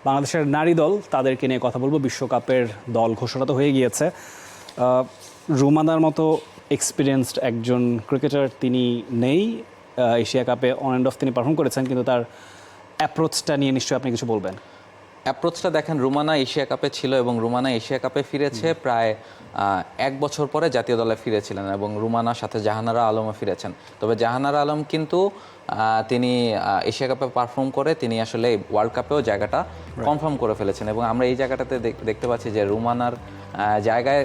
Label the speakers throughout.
Speaker 1: বাংলাদেশের নারী দল তাদেরকে নিয়ে কথা বলবো। বিশ্বকাপের দল ঘোষণা তো হয়ে গিয়েছে। রুমানার মতো এক্সপিরিয়েন্সড একজন ক্রিকেটার তিনি নেই। এশিয়া কাপে অন অ্যান্ড অফ তিনি পারফর্ম করেছেন, কিন্তু তার অ্যাপ্রোচটা নিয়ে নিশ্চয়ই আপনি কিছু বলবেন।
Speaker 2: অ্যাপ্রোচটা দেখেন, রুমানা এশিয়া কাপে ছিল এবং রুমানা এশিয়া কাপে ফিরেছে প্রায় 1 বছর পরে জাতীয় দলে ফিরেছিলেন এবং রুমানার সাথে জাহানারা আলমও ফিরেছেন। তবে জাহানারা আলম কিন্তু তিনি এশিয়া কাপে পারফর্ম করে তিনি আসলে ওয়ার্ল্ড কাপেও জায়গাটা কনফার্ম করে ফেলেছেন এবং আমরা এই জায়গাটাতে দেখতে পাচ্ছি যে রুমানার জায়গায়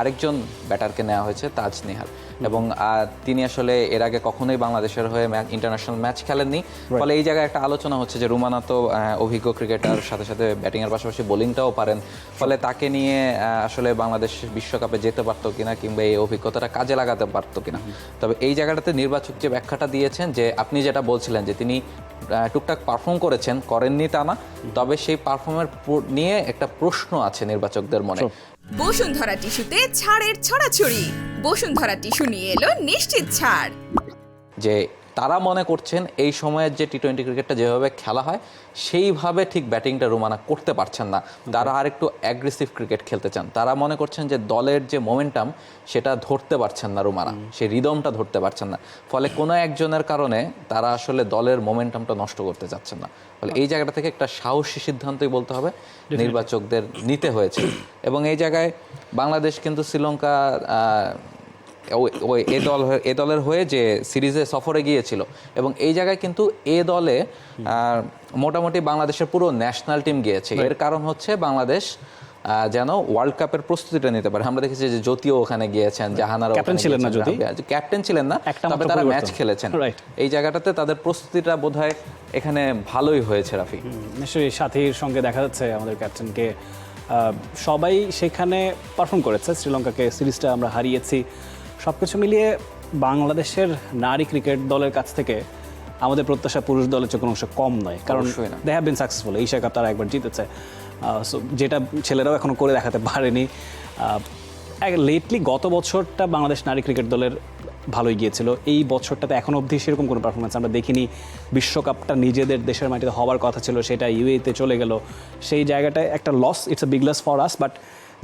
Speaker 2: আরেকজন ব্যাটারকে নেওয়া হয়েছে, তাজ নিহাল, এবং তিনি আসলে এর আগে কখনোই বাংলাদেশের হয়ে ইন্টারন্যাশনাল ম্যাচ খেলেননি। ফলে এই জায়গায় একটা আলোচনা হচ্ছে যে রুমানা তো অভিজ্ঞ ক্রিকেটার, সাথে সাথে ব্যাটিংয়ের পাশাপাশি বোলিংটাও পারেন, ফলে তাকে নিয়ে আসলে বাংলাদেশ বিশ্বকাপে যেতে পারতো কিনা কিংবা এই অভিজ্ঞতাটা কাজে লাগাতে পারতো কিনা। তবে এই জায়গাটাতে নির্বাচক যে ব্যাখ্যাটা দিয়েছেন যে আপনি যেটা বলছিলেন যে তিনি টুকটাক পারফর্ম করেননি তা না, তবে সেই পারফর্মের নিয়ে একটা প্রশ্ন আছে নির্বাচকদের মনে।
Speaker 3: বসুন্ধরা টিস্যুতে ছাড়ের ছড়াছড়ি। বসুন্ধরা টিস্যু নিয়ে এলো নিশ্চিত ছাড়।
Speaker 2: যে তারা মনে করছেন এই সময়ের যে টি-20 ক্রিকেটটা যেভাবে খেলা হয় সেইভাবে ঠিক ব্যাটিংটা রুমানা করতে পারছেন না। তারা আরেকটু অ্যাগ্রেসিভ ক্রিকেট খেলতে চান। তারা মনে করছেন যে দলের যে মোমেন্টাম সেটা ধরতে পারছেন না রুমানা, সেই রিদমটা ধরতে পারছেন না। ফলে কোনো একজনের কারণে তারা আসলে দলের মোমেন্টামটা নষ্ট করতে চাচ্ছেন না। ফলে এই জায়গাটা থেকে একটা সাহসী সিদ্ধান্তই বলতে হবে নির্বাচকদের নিতে হয়েছে। এবং এই জায়গায় বাংলাদেশ কিন্তু শ্রীলঙ্কা এ দলের হয়ে যে সিরিজে সফরে গিয়েছিল এবং এই জায়গায় কিন্তু এ দলে মোটামুটি বাংলাদেশের পুরো ন্যাশনাল টিম গিয়েছে। এর কারণ হচ্ছে বাংলাদেশ যেন ওয়ার্ল্ড কাপের প্রস্তুতিটা নিতে পারে। আমরা দেখেছি যে জ্যোতিও ওখানে গিয়েছেন, জাহানারা
Speaker 1: ক্যাপ্টেন ছিলেন না,
Speaker 2: ক্যাপ্টেন ছিলেন না, তবে তারা ম্যাচ খেলেছেন। এই জায়গাটাতে তাদের প্রস্তুতিটা বোধহয় এখানে ভালোই হয়েছে। রাফি,
Speaker 1: নিশ্চয়ই সাথীর সঙ্গে দেখা যাচ্ছে আমাদের ক্যাপ্টেনকে, সবাই সেখানে পারফর্ম করেছে। শ্রীলঙ্কাকে সিরিজটা আমরা হারিয়েছি। সব কিছু মিলিয়ে বাংলাদেশের নারী ক্রিকেট দলের কাছ থেকে আমাদের প্রত্যাশা পুরুষ দলের চেয়ে কোনো অংশ কম নয়, কারণ they have been successful. Asia cup তারা একবার জিতেছে, যেটা ছেলেরাও এখনও করে দেখাতে পারেনি। লেটলি গত বছরটা বাংলাদেশ নারী ক্রিকেট দলের ভালোই গিয়েছিল, এই বছরটাতে এখনও অবধি সেরকম কোনো পারফরমেন্স আমরা দেখিনি। বিশ্বকাপটা নিজেদের দেশের মাটিতে হওয়ার কথা ছিল, সেটা ইউএইতে চলে গেল। সেই জায়গাটায় একটা loss, it's a big loss for us. But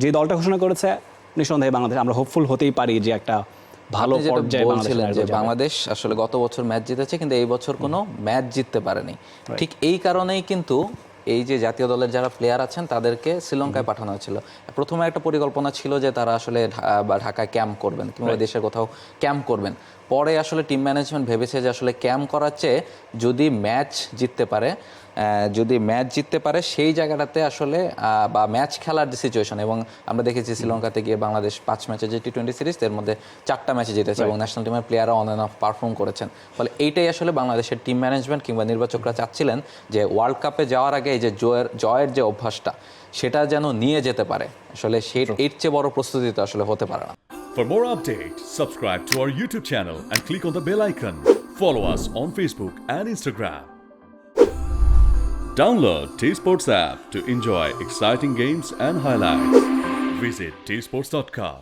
Speaker 1: যে দলটা ঘোষণা করেছে নিঃসন্দেহে বাংলাদেশ, আমরা হোপফুল হতেই পারি যে একটা ভালো পর্যায়ে
Speaker 2: বাংলাদেশ আসলে গত বছর ম্যাচ জিতেছে কিন্তু এই বছর কোনো ম্যাচ জিততে পারেনি। ঠিক এই কারণেই কিন্তু এই যে জাতীয় দলের যারা প্লেয়ার আছেন তাদেরকে শ্রীলঙ্কায় পাঠানো হয়েছিল। প্রথমে একটা পরিকল্পনা ছিল যে তারা আসলে ঢাকায় ক্যাম্প করবেন কিংবা দেশের কোথাও ক্যাম্প করবেন। পরে আসলে টিম ম্যানেজমেন্ট ভেবেছে যে আসলে ক্যাম্প করার চেয়ে যদি ম্যাচ জিততে পারে সেই জায়গাটাতে আসলে বা ম্যাচ খেলার যে সিচুয়েশন, এবং আমরা দেখেছি শ্রীলঙ্কাতে গিয়ে বাংলাদেশ 5 ম্যাচের যে টি-20 সিরিজ এর মধ্যে 4টা ম্যাচে জিতেছে এবং ন্যাশনাল টিমের প্লেয়াররা অন অ্যান্ড অফ পারফর্ম করেছেন। ফলে এইটাই আসলে বাংলাদেশের টিম ম্যানেজমেন্ট কিংবা নির্বাচকরা চাচ্ছিলেন যে ওয়ার্ল্ড কাপে যাওয়ার আগে এই যে জয়ের যে অভ্যাসটা সেটা যেন নিয়ে যেতে পারে। আসলে এর চেয়ে বড় প্রস্তুতি তো আসলে হতে পারে না।
Speaker 4: For more updates, subscribe to our YouTube channel and click on the bell icon. Follow us on Facebook and Instagram. Download T-Sports app to enjoy exciting games and highlights. Visit tsports.com.